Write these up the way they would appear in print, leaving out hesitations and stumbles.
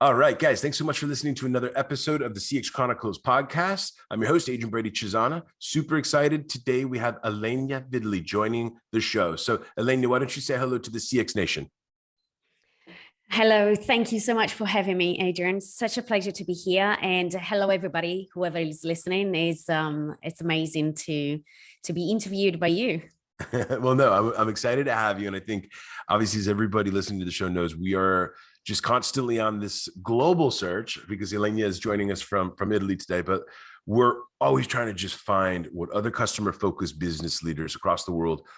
All right, guys, thanks so much for listening to another episode of the CX Chronicles Podcast. I'm your host, Adrian Brady-Cesana. Super excited. Today we have Ilenia Vidili joining the show. So, Ilenia, why don't you say hello to the CX Nation? Hello, thank you so much for having me, Adrian. Such a pleasure to be here. And hello, everybody, whoever is listening. It's amazing to be interviewed by you. Well, no, I'm excited to have you. And I think, obviously, as everybody listening to the show knows, we are just constantly on this global search because Ilenia is joining us from Italy today. But we're always trying to just find what other customer-focused business leaders across the world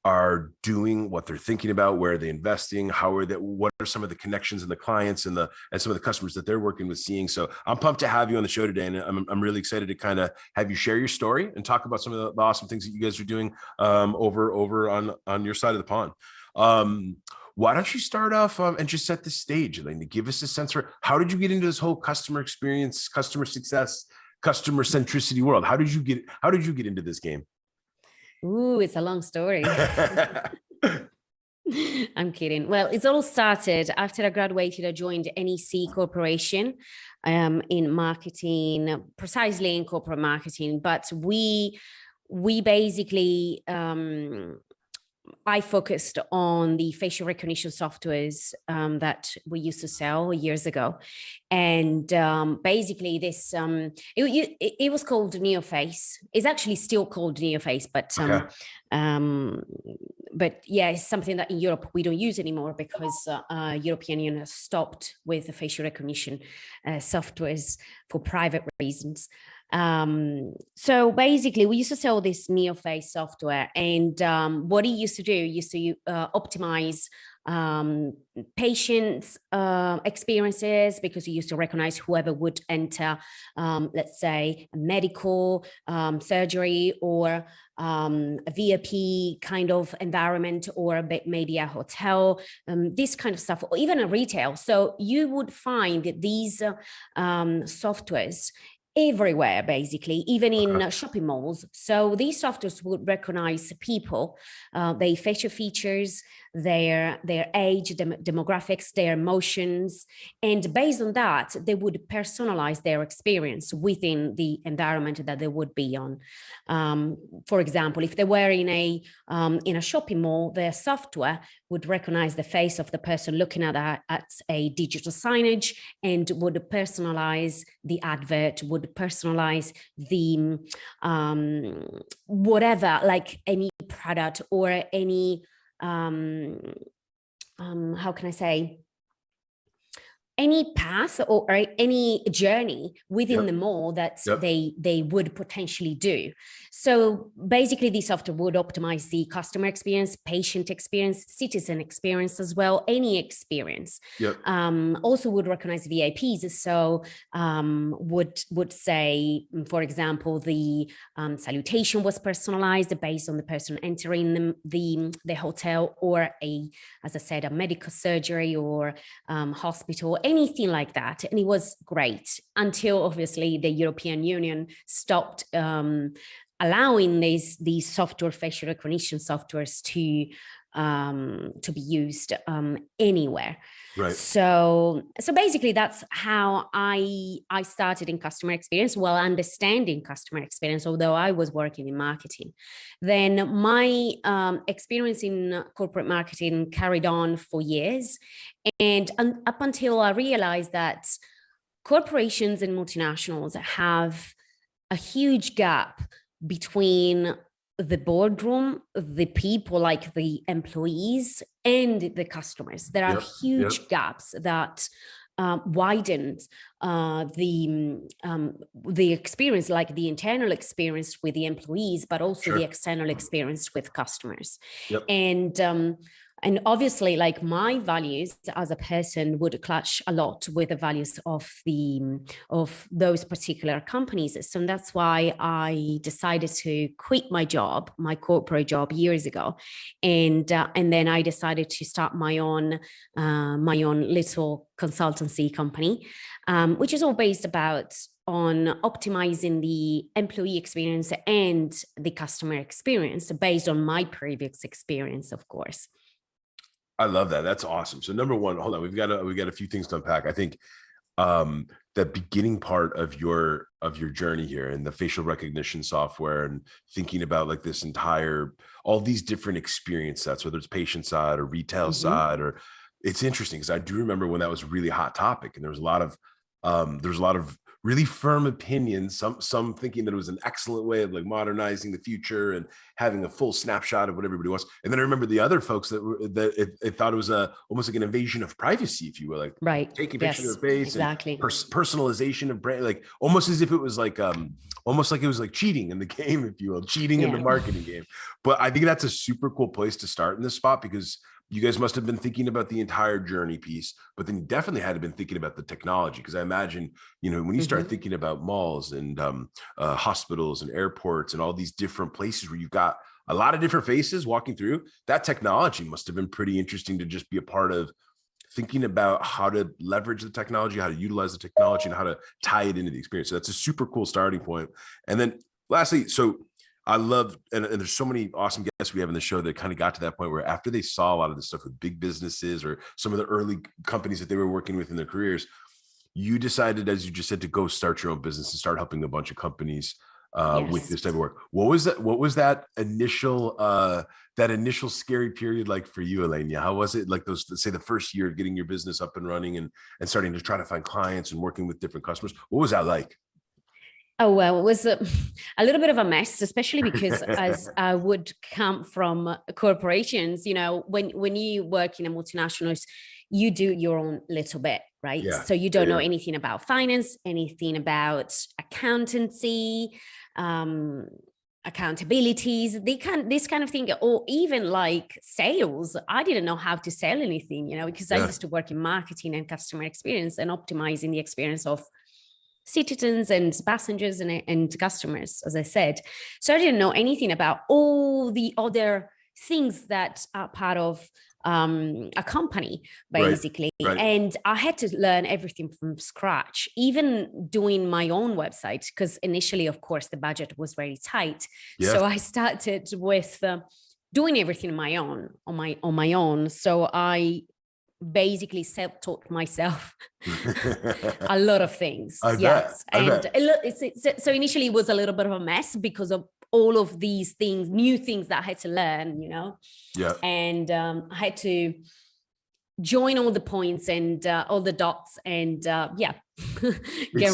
are doing, what they're thinking about, where are they investing, what are some of the connections and the clients and some of the customers that they're working with seeing. So I'm pumped to have you on the show today, and I'm really excited to kind of have you share your story and talk about some of the awesome things that you guys are doing over on your side of the pond. Why don't you start off and just set the stage, Elaine, to give us a sense for how did you get into this whole customer experience, customer success, customer centricity world? How did you get into this game? Ooh, it's a long story. I'm kidding. Well, it's all started after I graduated. I joined NEC Corporation in marketing, precisely in corporate marketing. But we basically I focused on the facial recognition softwares that we used to sell years ago. And basically this, it was called NeoFace. It's actually still called NeoFace, but yeah, it's something that in Europe we don't use anymore because European Union has stopped with the facial recognition softwares for private reasons. So basically we used to sell this NeoFace software, and what it used to optimize patients' experiences, because you used to recognize whoever would enter, let's say, a medical surgery or a VIP kind of environment, or maybe a hotel, this kind of stuff, or even a retail. So you would find these softwares everywhere, basically, even in shopping malls. So these softwares would recognize people, their facial features, their age, demographics, their emotions, and based on that, they would personalize their experience within the environment that they would be on. For example, if they were in a shopping mall, their software would recognize the face of the person looking at a digital signage and would personalize the advert, would personalize the whatever, like any product or any how can I say, any path or any journey within the mall that they would potentially do. So basically, the software would optimize the customer experience, patient experience, citizen experience as well, any experience. Also would recognize VIPs. So would say, for example, the salutation was personalized based on the person entering the hotel, or as I said, a medical surgery or hospital, anything like that. And it was great until obviously the European Union stopped allowing these software, facial recognition softwares to be used anywhere. Right. So basically that's how I started in customer experience, while understanding customer experience, although I was working in marketing. Then my experience in corporate marketing carried on for years. And up until I realized that corporations and multinationals have a huge gap between the boardroom, the people, like the employees, and the customers. There are huge gaps that widened the experience, like the internal experience with the employees, but also the external experience with customers. And obviously, like, my values as a person would clash a lot with the values of those particular companies. So that's why I decided to quit my job, my corporate job, years ago, and then I decided to start my own little consultancy company, which is all based on optimizing the employee experience and the customer experience based on my previous experience, of course. I love that. That's awesome. So number one, hold on, we've got a few things to unpack. I think that beginning part of your journey here and the facial recognition software and thinking about like this entire, all these different experience sets, whether it's patient side or retail side, or it's interesting because I do remember when that was a really hot topic and there was a lot of really firm opinions, some thinking that it was an excellent way of like modernizing the future and having a full snapshot of what everybody wants. And then I remember the other folks that it thought it was almost like an invasion of privacy, if you will, like taking pictures of their face, exactly, and personalization of brand, like almost as if it was like almost like it was like cheating in the game, if you will, cheating in the marketing game. But I think that's a super cool place to start in this spot, because you guys must have been thinking about the entire journey piece, but then you definitely had to been thinking about the technology. Because I imagine, when you start thinking about malls and hospitals and airports and all these different places where you've got a lot of different faces walking through, that technology must have been pretty interesting to just be a part of thinking about how to leverage the technology, how to utilize the technology, and how to tie it into the experience. So that's a super cool starting point. And then lastly, so I love, and there's so many awesome guests we have in the show that kind of got to that point where after they saw a lot of this stuff with big businesses or some of the early companies that they were working with in their careers, you decided, as you just said, to go start your own business and start helping a bunch of companies with this type of work. What was that initial scary period like for you, Ilenia? How was it like those, let's say the first year of getting your business up and running and starting to try to find clients and working with different customers? What was that like? Oh, well, it was a little bit of a mess, especially because as I would come from corporations, when you work in a multinationals, you do your own little bit, right? Yeah. So you don't know anything about finance, anything about accountancy, accountabilities, this kind of thing, or even like sales. I didn't know how to sell anything, because I used to work in marketing and customer experience and optimizing the experience of citizens and passengers and customers, as I said. So I didn't know anything about all the other things that are part of a company, basically. Right. And I had to learn everything from scratch, even doing my own website, because initially, of course, the budget was very tight. Yes. So I started with doing everything on my own. So I basically self-taught myself a lot of things. I bet. So initially it was a little bit of a mess because of all of these things, new things that I had to learn, and I had to join all the points and all the dots and get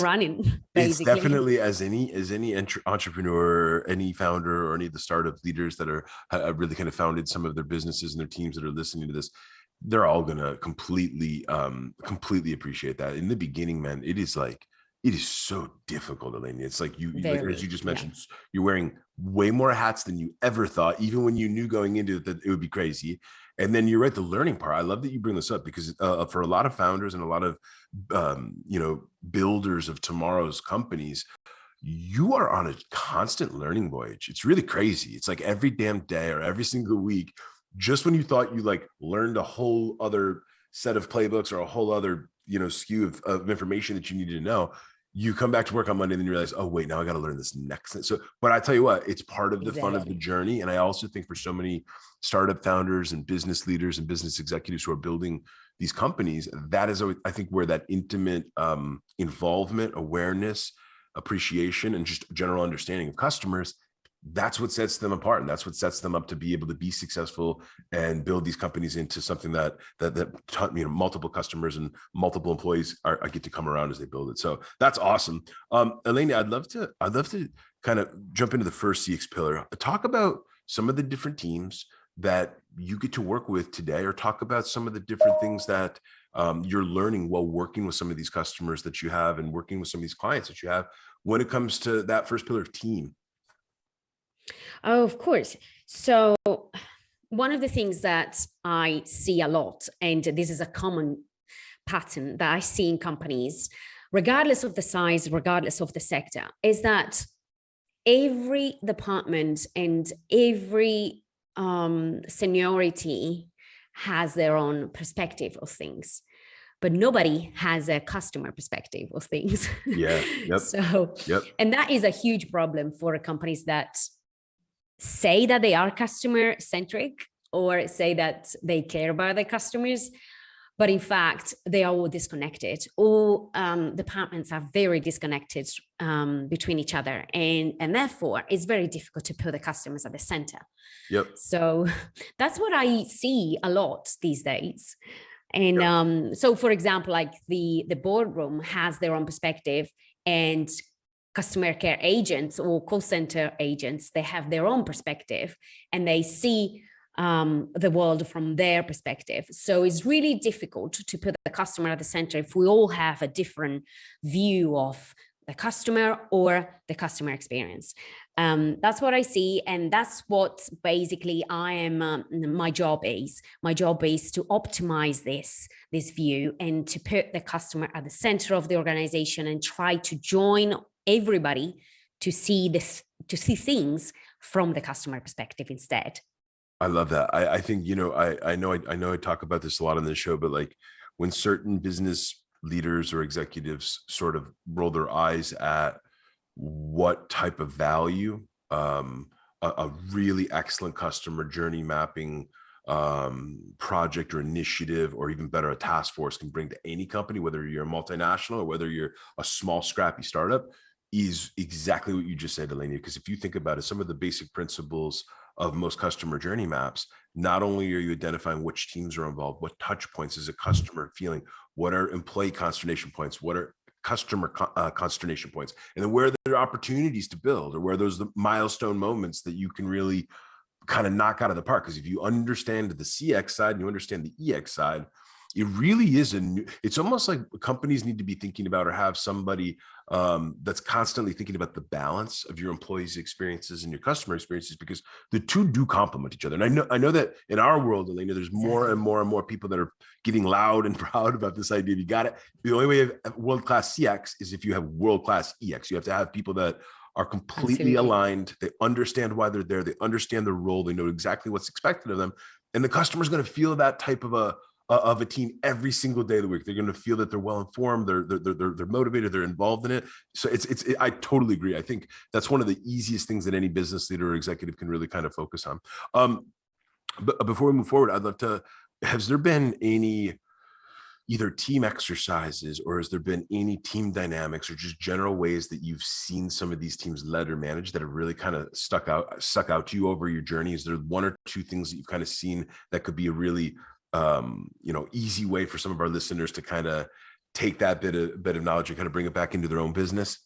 running. Basically. It's definitely, as any entrepreneur, any founder, or any of the startup leaders that have really kind of founded some of their businesses and their teams that are listening to this, they're all gonna completely appreciate that. In the beginning, man, it is so difficult, Ilenia. It's like as you just mentioned, you're wearing way more hats than you ever thought, even when you knew going into it that it would be crazy. And then you're right, the learning part. I love that you bring this up, because for a lot of founders and a lot of builders of tomorrow's companies, you are on a constant learning voyage. It's really crazy. It's like every damn day or every single week, just when you thought you like learned a whole other set of playbooks or a whole other, skew of information that you needed to know, you come back to work on Monday and then you realize, oh wait, now I got to learn this next thing. So, but I tell you what, it's part of the fun of the journey. And I also think for so many startup founders and business leaders and business executives who are building these companies, that is, I think, where that intimate involvement, awareness, appreciation, and just general understanding of customers, that's what sets them apart, and that's what sets them up to be able to be successful and build these companies into something that multiple customers and multiple employees get to come around as they build it. So that's awesome. Ilenia, I'd love to kind of jump into the first CX pillar. Talk about some of the different teams that you get to work with today, or talk about some of the different things that you're learning while working with some of these customers that you have and working with some of these clients that you have when it comes to that first pillar of team. Oh, of course. So one of the things that I see a lot, and this is a common pattern that I see in companies, regardless of the size, regardless of the sector, is that every department and every seniority has their own perspective of things, but nobody has a customer perspective of things. Yeah. Yep. And that is a huge problem for companies that say that they are customer centric or say that they care about their customers, But in fact, they are all disconnected. All departments are very disconnected between each other. And therefore, it's very difficult to put the customers at the center. Yep. So that's what I see a lot these days. And so, for example, like the boardroom has their own perspective, and customer care agents or call center agents, they have their own perspective, and they see the world from their perspective. So it's really difficult to put the customer at the center if we all have a different view of the customer or the customer experience. That's what I see, and that's what basically I am. My job is to optimize this view and to put the customer at the center of the organization and try to join everybody to see things from the customer perspective instead. I love that. I think, I know I talk about this a lot on the show, but like when certain business leaders or executives sort of roll their eyes at what type of value a really excellent customer journey mapping project or initiative, or even better, a task force can bring to any company, whether you're a multinational or whether you're a small, scrappy startup, is exactly what you just said, Ilenia. Because if you think about it, some of the basic principles of most customer journey maps, not only are you identifying which teams are involved, what touch points is a customer feeling, what are employee consternation points, what are customer consternation points, and then where there are opportunities to build, or where there's the milestone moments that you can really kind of knock out of the park. Because if you understand the CX side and you understand the EX side, it really is it's almost like companies need to be thinking about, or have somebody that's constantly thinking about the balance of your employees' experiences and your customer experiences, because the two do complement each other. And I know that in our world, Ilenia, there's more and more and more people that are getting loud and proud about this idea. You got it. The only way of world-class CX is if you have world-class EX. You have to have people that are completely aligned. They understand why they're there. They understand their role. They know exactly what's expected of them. And the customer's going to feel that type of a team every single day of the week. They're going to feel that they're well informed, they're motivated, they're involved in it. So I totally agree. I think that's one of the easiest things that any business leader or executive can really kind of focus on. But before we move forward, I'd love to, has there been any either team exercises, or has there been any team dynamics, or just general ways that you've seen some of these teams led or managed that have really kind of stuck out to you over your journey? Is there one or two things that you've kind of seen that could be a really easy way for some of our listeners to kind of take that bit of knowledge and kind of bring it back into their own business?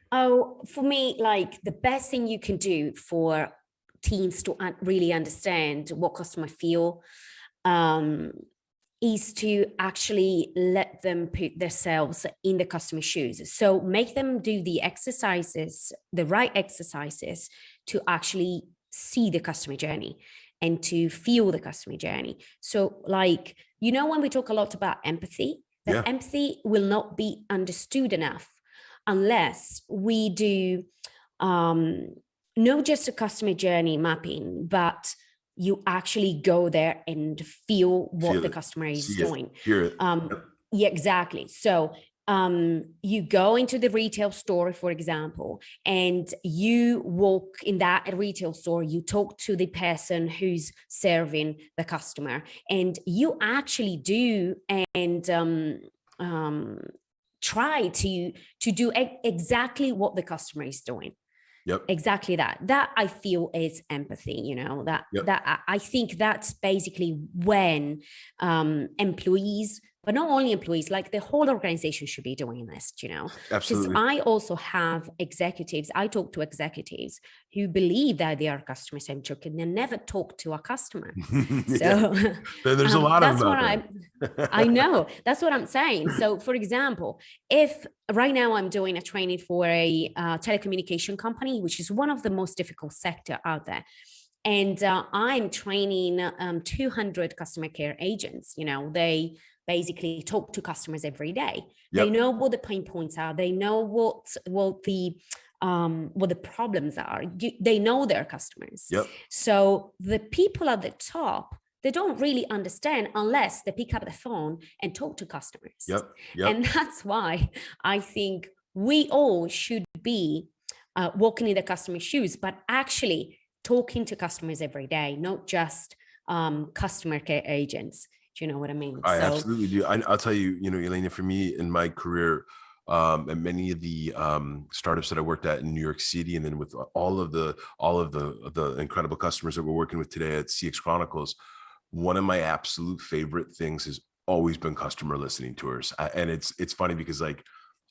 Oh, for me, like the best thing you can do for teams to really understand what customers feel is to actually let them put themselves in the customer's shoes. So make them do the right exercises to actually see the customer journey and to feel the customer journey. So like, when we talk a lot about empathy, that empathy will not be understood enough unless we do not just a customer journey mapping, but you actually go there and feel what the customer is doing. Hear it. Yeah, exactly. So you go into the retail store, for example, and you walk in that retail store, you talk to the person who's serving the customer, and you actually do and try to do exactly what the customer is doing. Yep. Exactly that I feel is empathy, that I think that's basically when employees, but not only employees, like the whole organization should be doing this, Absolutely. Because I also have I talk to executives who believe that they are customer centric and they never talk to a customer. So there's a lot of them. I know, that's what I'm saying. So for example, if right now I'm doing a training for a telecommunication company, which is one of the most difficult sector out there. And I'm training 200 customer care agents. They basically talk to customers every day. They know what the pain points are. They know what the problems are. They know their customers. So the people at the top, they don't really understand unless they pick up the phone and talk to customers. And that's why I think we all should be walking in the customer's shoes, but actually talking to customers every day, not just customer care agents. Do you know what I mean? I So absolutely do. I'll tell you, Ilenia, for me in my career, and many of the startups that I worked at in New York City, and then with all of the incredible customers that we're working with today at CX Chronicles, one of my absolute favorite things has always been customer listening tours. And it's funny because like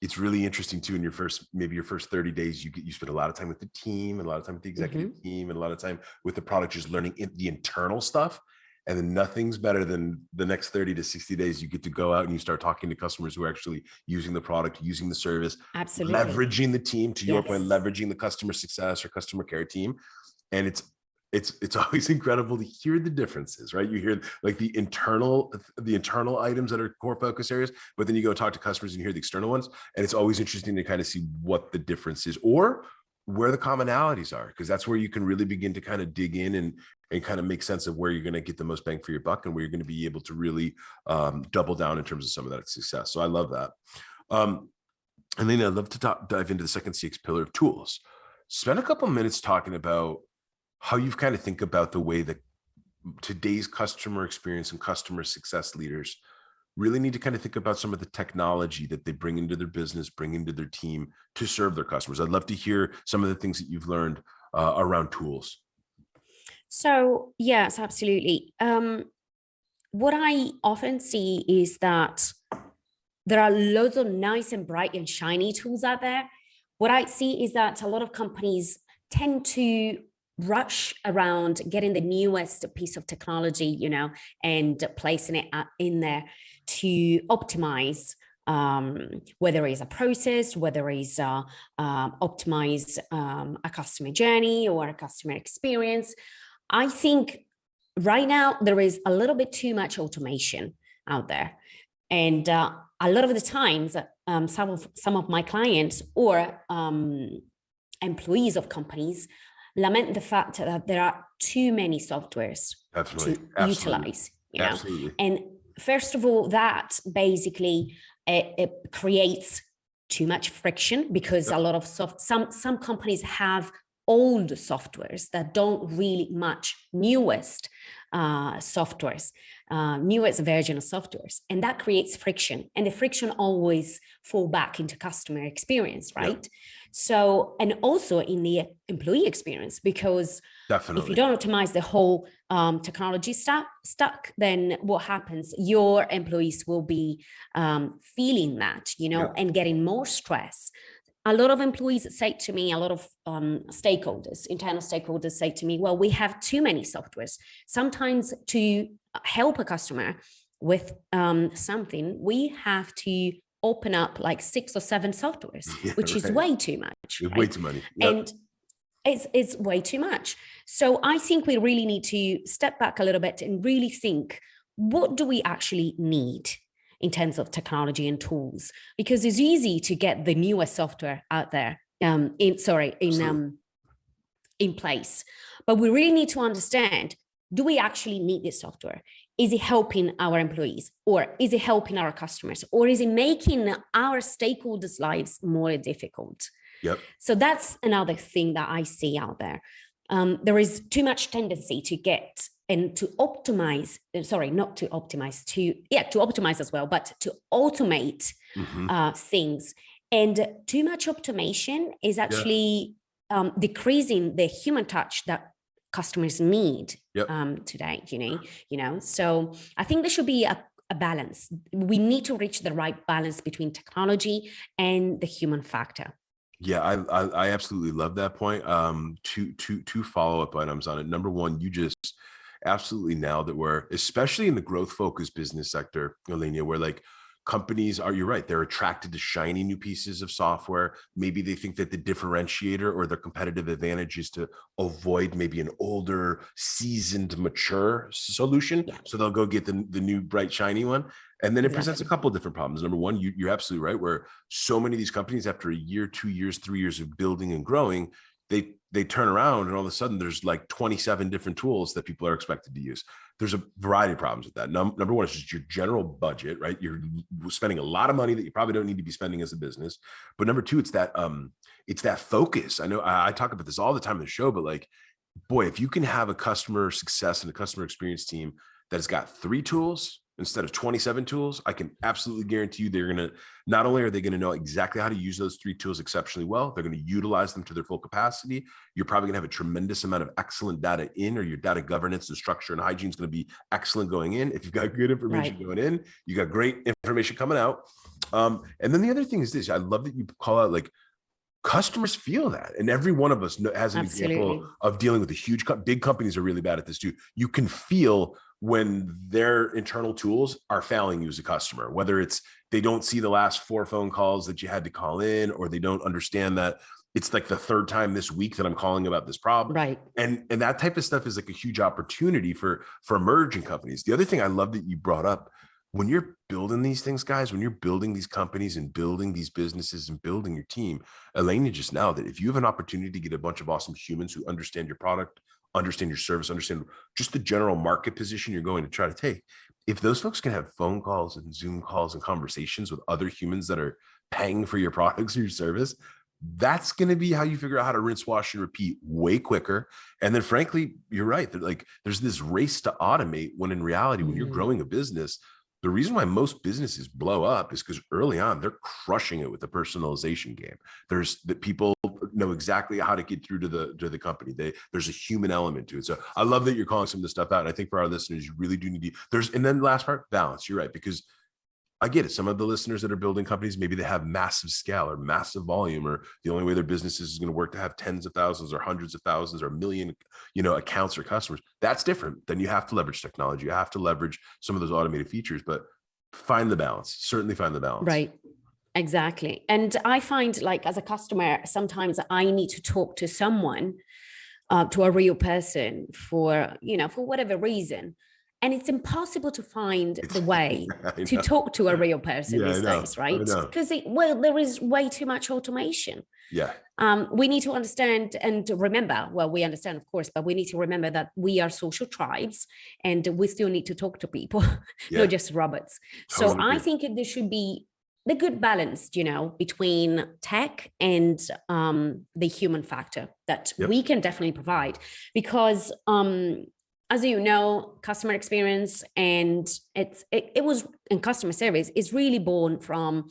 it's really interesting too. In your first 30 days, you spend a lot of time with the team and a lot of time with the executive team and a lot of time with the product, just learning the internal stuff. And then nothing's better than the next 30 to 60 days, you get to go out and you start talking to customers who are actually using the product, using the service, absolutely, leveraging the team, to your point, leveraging the customer success or customer care team. And it's always incredible to hear the differences, right? You hear like the internal items that are core focus areas, but then you go talk to customers and you hear the external ones. And it's always interesting to kind of see what the difference is or where the commonalities are, because that's where you can really begin to kind of dig in and kind of make sense of where you're going to get the most bang for your buck and where you're going to be able to really double down in terms of some of that success. So I love that. And then I'd love to dive into the second CX pillar of tools. Spend a couple minutes talking about how you've kind of think about the way that today's customer experience and customer success leaders really need to kind of think about some of the technology that they bring into their business, bring into their team to serve their customers. I'd love to hear some of the things that you've learned around tools. So yes, absolutely. What I often see is that there are loads of nice and bright and shiny tools out there. What I see is that a lot of companies tend to rush around getting the newest piece of technology, and placing it in there to optimize, whether it's a process, whether it's optimize a customer journey or a customer experience. I think right now there is a little bit too much automation out there. And a lot of the times, some of my clients or employees of companies lament the fact that there are too many softwares to utilize. Absolutely. And first of all, that basically it creates too much friction because a lot of some companies have old softwares that don't really match newest softwares, newest version of softwares, and that creates friction, and the friction always fall back into customer experience, right? Yep. So, and also in the employee experience, because if you don't optimize the whole technology stack, then what happens? Your employees will be feeling that, yep, and getting more stress. A lot of employees say to me, a lot of stakeholders, internal stakeholders say to me, well, we have too many softwares. Sometimes to help a customer with something, we have to open up like 6 or 7 softwares, which is way too much. Right? Way too many. Yep. And it's way too much. So I think we really need to step back a little bit and really think, what do we actually need in terms of technology and tools? Because it's easy to get the newest software out there in place, but we really need to understand, do we actually need this software? Is it helping our employees, or is it helping our customers, or is it making our stakeholders' lives more difficult? Yep. So that's another thing that I see out there. There is too much tendency to get and to optimize, to optimize as well, but to automate things. And too much automation is actually decreasing the human touch that customers need today, So I think there should be a balance. We need to reach the right balance between technology and the human factor. Yeah, I absolutely love that point. Two follow-up items on it. Number one, you just absolutely nailed it, where especially in the growth focused business sector, Ilenia, where like companies are, you're right, they're attracted to shiny new pieces of software. Maybe they think that the differentiator or their competitive advantage is to avoid maybe an older, seasoned, mature solution. Yeah. So they'll go get the new bright, shiny one. And then it presents a couple of different problems. Number one, you're absolutely right, where so many of these companies, after a year, 2 years, 3 years of building and growing, they turn around and all of a sudden there's like 27 different tools that people are expected to use. There's a variety of problems with that. Number one is just your general budget, right? You're spending a lot of money that you probably don't need to be spending as a business. But number two, it's that focus. I know I talk about this all the time in the show, but like, boy, if you can have a customer success and a customer experience team that has got 3 tools instead of 27 tools, I can absolutely guarantee you not only are they going to know exactly how to use those 3 tools exceptionally well, they're going to utilize them to their full capacity. You're probably going to have a tremendous amount of excellent data in, or your data governance and structure and hygiene is going to be excellent going in. If you've got good information going in, you got great information coming out. And then the other thing is this, I love that you call out, like, customers feel that. And every one of us has an example of dealing with big companies are really bad at this too. You can feel when their internal tools are failing you as a customer, whether it's they don't see the last 4 phone calls that you had to call in, or they don't understand that it's like the 3rd time this week that I'm calling about this problem. Right. And that type of stuff is like a huge opportunity for emerging companies. The other thing I love that you brought up, when you're building these things, guys, when you're building these companies and building these businesses and building your team, Ilenia just now that if you have an opportunity to get a bunch of awesome humans who understand your product, understand your service, understand just the general market position you're going to try to take, if those folks can have phone calls and Zoom calls and conversations with other humans that are paying for your products or your service, that's going to be how you figure out how to rinse, wash, and repeat way quicker. And then frankly, you're right. There's this race to automate, when in reality, when you're growing a business, the reason why most businesses blow up is because early on, they're crushing it with the personalization game. There's that people know exactly how to get through to the company. There's a human element to it. So I love that you're calling some of this stuff out. And I think for our listeners, you really do need and then the last part, balance. You're right, because I get it. Some of the listeners that are building companies, maybe they have massive scale or massive volume, or the only way their business is going to work to have tens of thousands or hundreds of thousands or a million, accounts or customers. That's different. Then you have to leverage technology. You have to leverage some of those automated features, but find the balance. Certainly find the balance. Right. Exactly. And I find, like, as a customer, sometimes I need to talk to someone, to a real person for whatever reason. And it's impossible to find the way to talk to a real person these days, right? Because there is way too much automation. Yeah. We need to understand and remember, we understand, of course, but we need to remember that we are social tribes and we still need to talk to people, not just robots. Totally. So I think there should be the good balance, between tech and the human factor that we can definitely provide, because as you know, customer experience and it was in customer service is really born from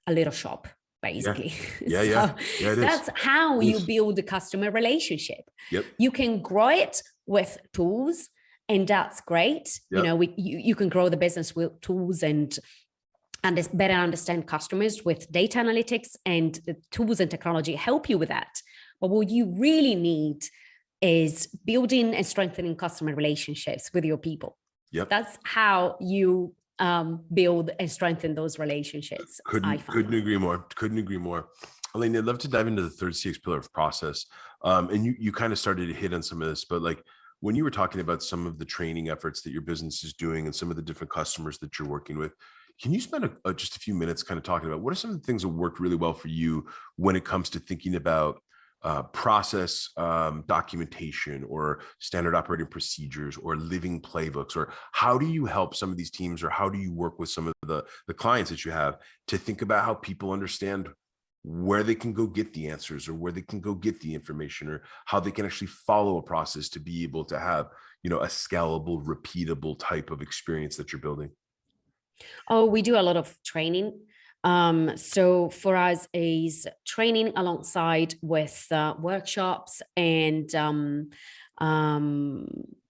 a little shop, basically. Yeah. That's how you build a customer relationship. Yep. You can grow it with tools, and that's great. Yep. You can grow the business with tools and better understand customers with data analytics, and the tools and technology help you with that. But what you really need is building and strengthening customer relationships with your people. Yep. That's how you build and strengthen those relationships. Couldn't agree more. Ilenia, I'd love to dive into the 3rd CX pillar of process. And you kind of started to hit on some of this, but like when you were talking about some of the training efforts that your business is doing and some of the different customers that you're working with, can you spend just a few minutes kind of talking about what are some of the things that worked really well for you when it comes to thinking about process documentation or standard operating procedures or living playbooks? Or how do you help some of these teams, or how do you work with some of the clients that you have to think about how people understand where they can go get the answers, or where they can go get the information, or how they can actually follow a process to be able to have, a scalable, repeatable type of experience that you're building? Oh, we do a lot of training. So for us is training alongside with workshops and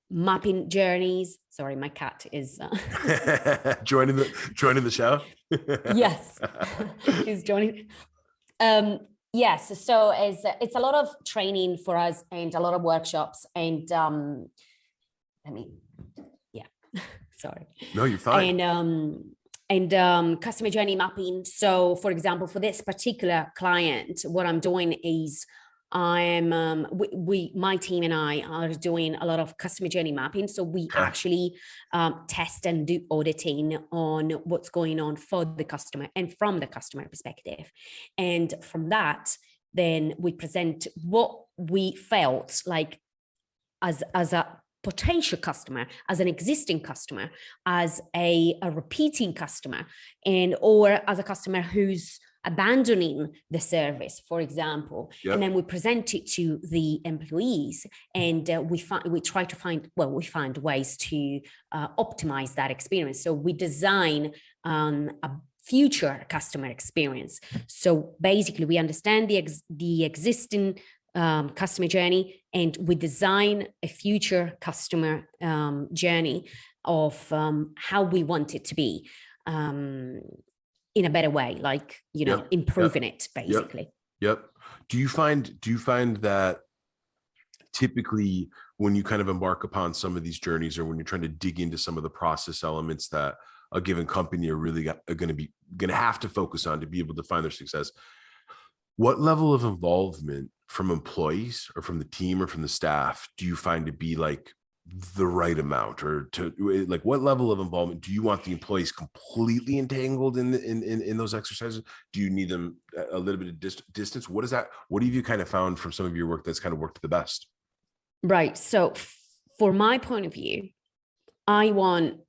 mapping journeys. Sorry, my cat is joining the show. Yes, he's joining. Yes, so it's a lot of training for us and a lot of workshops and sorry. No, you're fine. And customer journey mapping. So for example, for this particular client, what I'm doing is my team and I are doing a lot of customer journey mapping. So we actually test and do auditing on what's going on for the customer and from the customer perspective. And from that, then we present what we felt like as a potential customer, as an existing customer, as a repeating customer, or as a customer who's abandoning the service, for example, and then we present it to the employees, and we find ways to optimize that experience. So we design a future customer experience. So basically, we understand the existing customer journey, and we design a future customer journey of how we want it to be in a better way, like, improving it basically. Yep. Do you find that typically when you kind of embark upon some of these journeys, or when you're trying to dig into some of the process elements that a given company are really going to have to focus on to be able to find their success, what level of involvement from employees or from the team or from the staff do you find to be like the right amount, or to like what level of involvement do you want the employees completely entangled in those exercises? Do you need them a little bit of distance? What have you kind of found from some of your work that's kind of worked the best? Right. So for my point of view, I want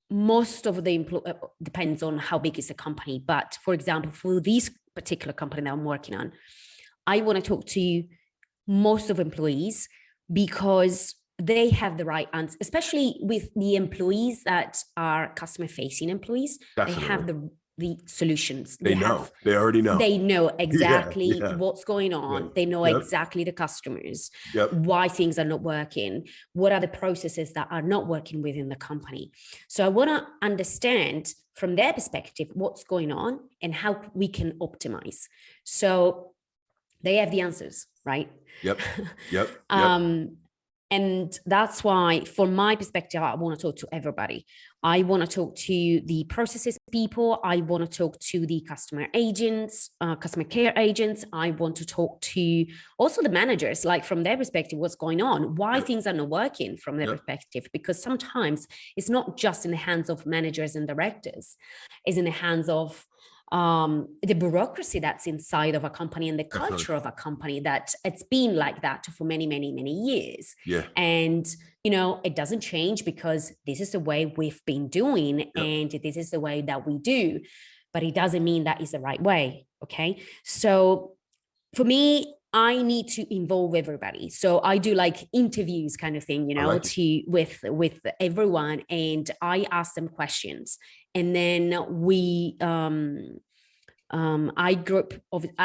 most of the depends on how big is the company. But for example, for this particular company that I'm working on, I want to talk to most of employees, because they have the right answer, especially with the employees that are customer facing employees. Definitely. They have the solutions. They already know. They know exactly what's going on. Yep. They know exactly the customers, why things are not working, what are the processes that are not working within the company. So I want to understand from their perspective what's going on and how we can optimize. So they have the answers, right? Yep. And that's why, from my perspective, I want to talk to everybody. I want to talk to the processes people. I want to talk to the customer agents, customer care agents. I want to talk to also the managers, like from their perspective, what's going on, why things are not working from their perspective. Because sometimes it's not just in the hands of managers and directors, it's in the hands of the bureaucracy that's inside of a company and the culture of a company, that it's been like that for many, many, many years. And, it doesn't change, because this is the way we've been doing and this is the way that we do, but it doesn't mean that is the right way. Okay. So for me, I need to involve everybody. So I do like interviews kind of thing, with everyone, and I ask them questions, and then I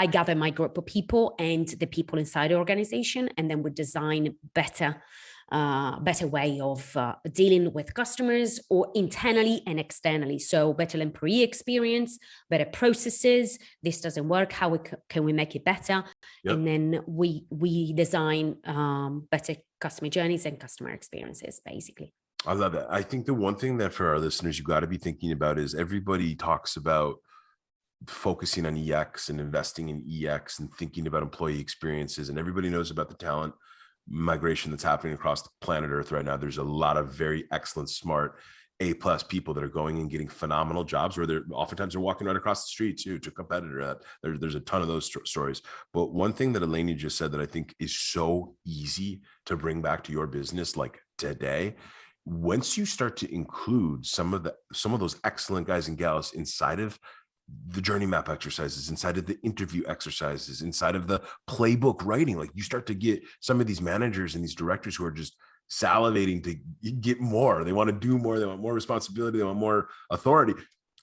gather my group of people and the people inside the organization, and then we design better way of dealing with customers, or internally and externally. So better employee experience, better processes. This doesn't work. How can we make it better? And then we design better customer journeys and customer experiences, basically. I love that. I think the one thing that for our listeners, you got to be thinking about is everybody talks about focusing on EX and investing in EX and thinking about employee experiences. And everybody knows about the talent migration that's happening across the planet Earth right now. There's a lot of very excellent, smart, A+ people that are going and getting phenomenal jobs, where they're oftentimes walking right across the street to a competitor. There's a ton of those stories. But one thing that Ilenia just said that I think is so easy to bring back to your business, like today, once you start to include some of those excellent guys and gals inside of the journey map exercises, inside of the interview exercises, inside of the playbook writing, like you start to get some of these managers and these directors who are just salivating to get more. They want to do more. They want more responsibility. They want more authority.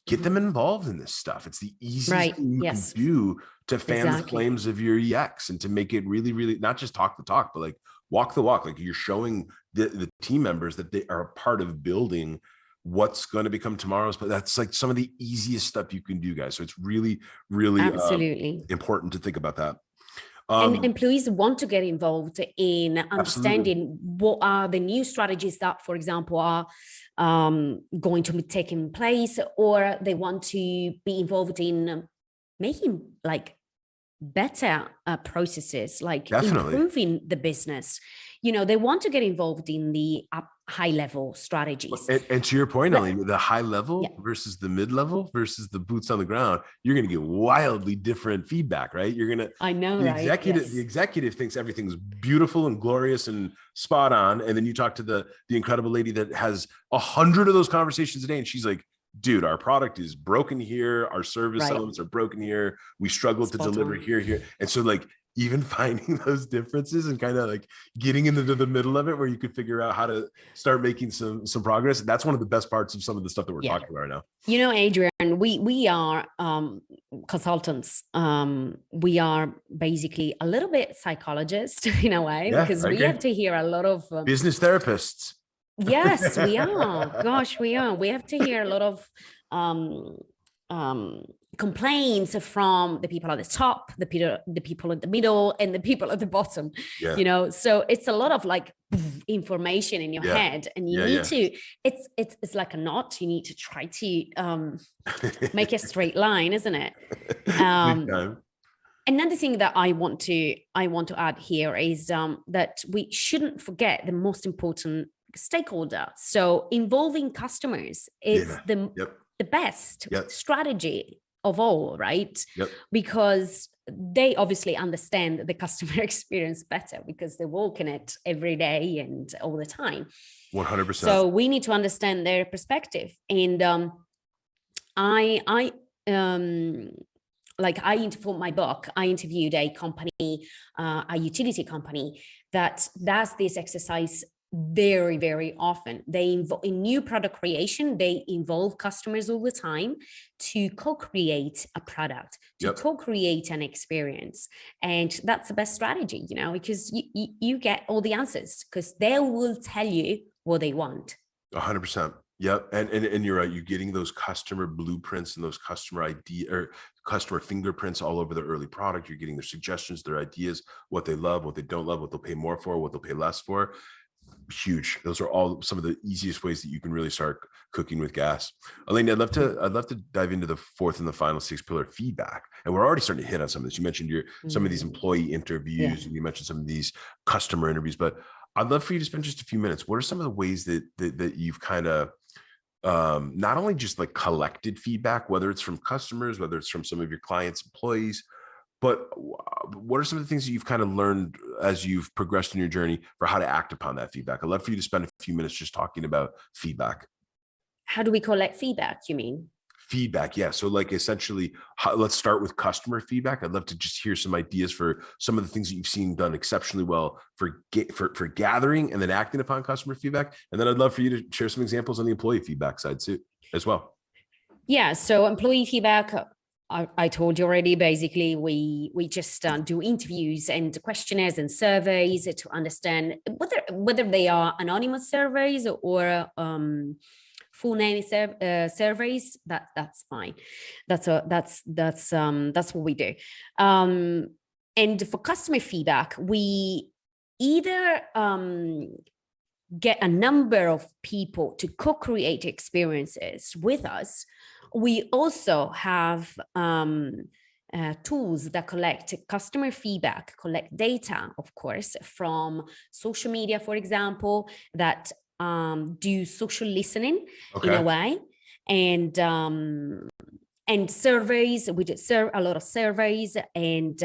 Get them involved in this stuff. It's the easiest thing you can do to fan the flames of your EX and to make it really, really not just talk the talk, but like walk the walk. Like you're showing the team members that they are a part of building what's going to become tomorrow's, but that's like some of the easiest stuff you can do, guys. So it's really, really absolutely important to think about that. And employees want to get involved in understanding what are the new strategies that, for example, are going to be taking place, or they want to be involved in making like better processes, like improving the business. They want to get involved in the high level strategies. And to your point, Ilenia, the high level versus the mid level versus the boots on the ground, you're going to get wildly different feedback, right? You're going to, the executive thinks everything's beautiful and glorious and spot on. And then you talk to the incredible lady that has 100 of those conversations a day. And she's like, dude, our product is broken here. Our service Right. elements are broken here. We struggle to Spot deliver on. here. And so like even finding those differences and kind of like getting into the middle of it where you could figure out how to start making some progress. That's one of the best parts of some of the stuff that we're talking about right now. You know, Adrian, we are consultants. We are basically a little bit psychologists in a way, because we have to hear a lot of business therapists. Yes, we are. Gosh, we are. We have to hear a lot of complaints from the people at the top, the people in the middle, and the people at the bottom. Yeah. You know, so it's a lot of like information in your head, and you need to. It's like a knot. You need to try to make a straight line, isn't it? Another thing that I want to add here is that we shouldn't forget the most important stakeholder. So involving customers is the best strategy of all, right? Because they obviously understand the customer experience better because they walk in it every day and all the time. 100%. So we need to understand their perspective. And for my book, I interviewed a company, a utility company that does this exercise very, very often. They in new product creation, they involve customers all the time to co-create a product, to co-create an experience. And that's the best strategy, you know, because you get all the answers because they will tell you what they want. 100%. Yep. And you're right. You're getting those customer blueprints and those customer ID or customer fingerprints all over the early product. You're getting their suggestions, their ideas, what they love, what they don't love, what they'll pay more for, what they'll pay less for. Huge. Those are all some of the easiest ways that you can really start cooking with gas. Ilenia, I'd love to dive into the fourth and the final 6-pillar feedback. And we're already starting to hit on some of this. You mentioned some of these employee interviews, and you mentioned some of these customer interviews, but I'd love for you to spend just a few minutes. What are some of the ways that you've kind of not only just like collected feedback, whether it's from customers, whether it's from some of your clients, employees, but what are some of the things that you've kind of learned as you've progressed in your journey for how to act upon that feedback? I'd love for you to spend a few minutes just talking about feedback. How do we collect feedback, you mean? Feedback, yeah. So like essentially, let's start with customer feedback. I'd love to just hear some ideas for some of the things that you've seen done exceptionally well for gathering and then acting upon customer feedback. And then I'd love for you to share some examples on the employee feedback side too, as well. Yeah, so employee feedback, I told you already, basically, we just do interviews and questionnaires and surveys to understand whether they are anonymous surveys or full name surveys. That's fine. That's what we do. And for customer feedback, we either get a number of people to co-create experiences with us. We also have tools that collect customer feedback, collect data, of course, from social media, for example, that do social listening in a way, and surveys. We did a lot of surveys and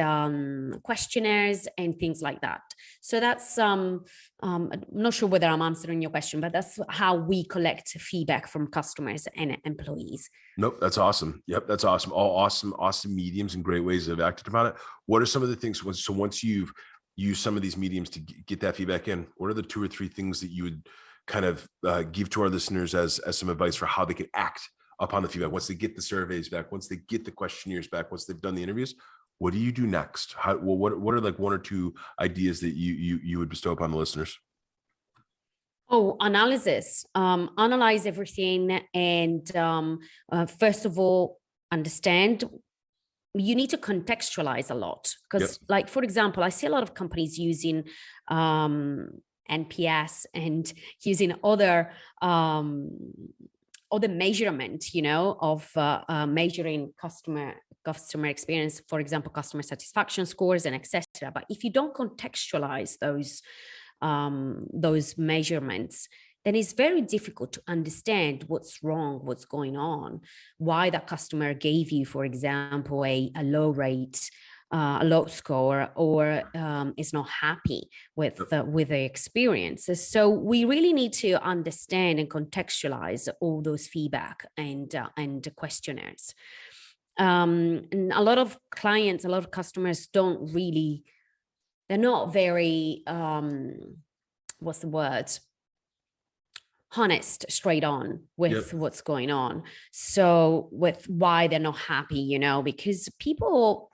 questionnaires and things like that. So that's I'm not sure whether I'm answering your question, but that's how we collect feedback from customers and employees. Nope, that's awesome. Yep, that's awesome. All awesome mediums and great ways of acting upon it. What are some of the things? So once you've used some of these mediums to get that feedback in, what are the 2 or 3 things that you would kind of give to our listeners as some advice for how they can act upon the feedback? Once they get the surveys back, once they get the questionnaires back, once they've done the interviews, what do you do next? What are like 1 or 2 ideas that you would bestow upon the listeners? Oh, analysis. Analyze everything, and first of all, understand. You need to contextualize a lot because, like, for example, I see a lot of companies using NPS and using other measurement, you know, of measuring customer experience, for example, customer satisfaction scores and etc. But if you don't contextualize those measurements, then it's very difficult to understand what's wrong, what's going on, why that customer gave you, for example, a low rate a low score or is not happy with the experience. So we really need to understand and contextualize all those feedback and questionnaires. And a lot of clients, a lot of customers they're not very, what's the word? Honest, straight on with what's going on. So with why they're not happy, because people,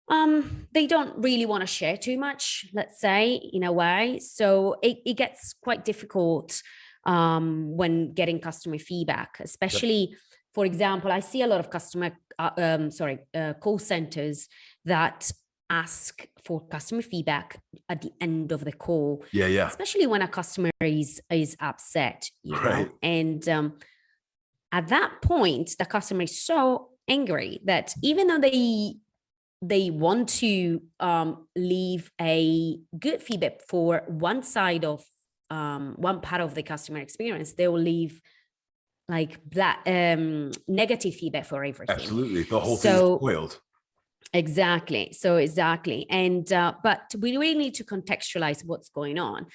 they don't really want to share too much, let's say, in a way. So it gets quite difficult when getting customer feedback, especially, for example, I see a lot of call centers that ask for customer feedback at the end of the call. Especially when a customer is upset, know. And at that point, the customer is so angry that even though they want to leave a good feedback for one side of one part of the customer experience, they will leave like that negative feedback for everything. Absolutely, the whole thing is spoiled. Exactly. So exactly. And, but we really need to contextualize what's going on.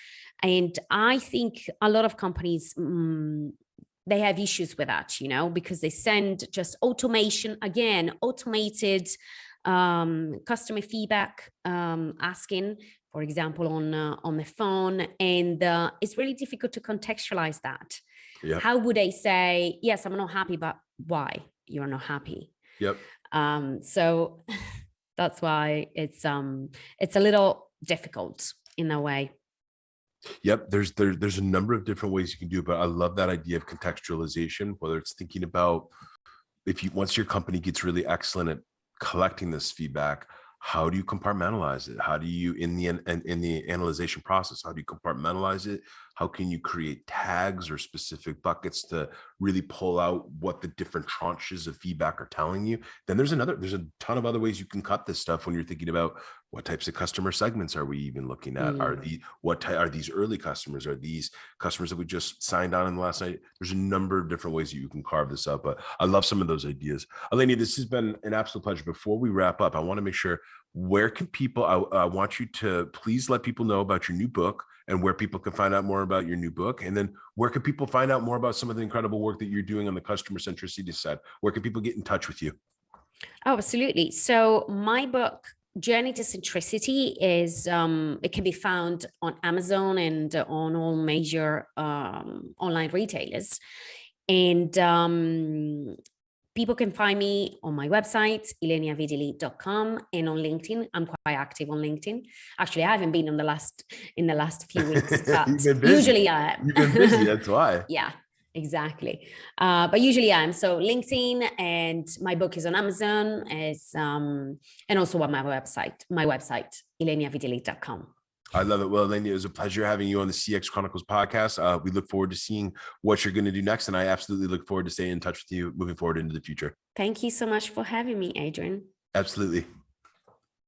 And I think a lot of companies, they have issues with that, because they send just automated customer feedback, asking, for example, on the phone. And it's really difficult to contextualize that. How would I say, yes, I'm not happy, but why you're not happy? So that's why it's a little difficult in a way. There's a number of different ways you can do it, but I love that idea of contextualization, whether it's thinking about once your company gets really excellent at collecting this feedback, how do you compartmentalize it? How do you, in the analyzation process, how do you compartmentalize it? How can you create tags or specific buckets to really pull out what the different tranches of feedback are telling you? Then there's a ton of other ways you can cut this stuff when you're thinking about what types of customer segments are we even looking at? Are these early customers? Are these customers that we just signed on in the last night? There's a number of different ways that you can carve this up, but I love some of those ideas. Ilenia, this has been an absolute pleasure. Before we wrap up, I want to make sure, where can people, I want you to please let people know about your new book and where people can find out more about your new book. And then where can people find out more about some of the incredible work that you're doing on the customer centricity side? Where can people get in touch with you? Oh, absolutely. So my book, Journey to Centricity, is it can be found on Amazon and on all major online retailers. And people can find me on my website, ileniavidili.com, and on LinkedIn. I'm quite active on LinkedIn. Actually, I haven't been in the last few weeks, but usually I am. You've been busy, that's why. Yeah, exactly. But usually I am. So LinkedIn, and my book is on Amazon, and also on my website, ileniavidili.com. I love it. Well, Ilenia, it was a pleasure having you on the CX Chronicles podcast. We look forward to seeing what you're going to do next. And I absolutely look forward to staying in touch with you moving forward into the future. Thank you so much for having me, Adrian. Absolutely.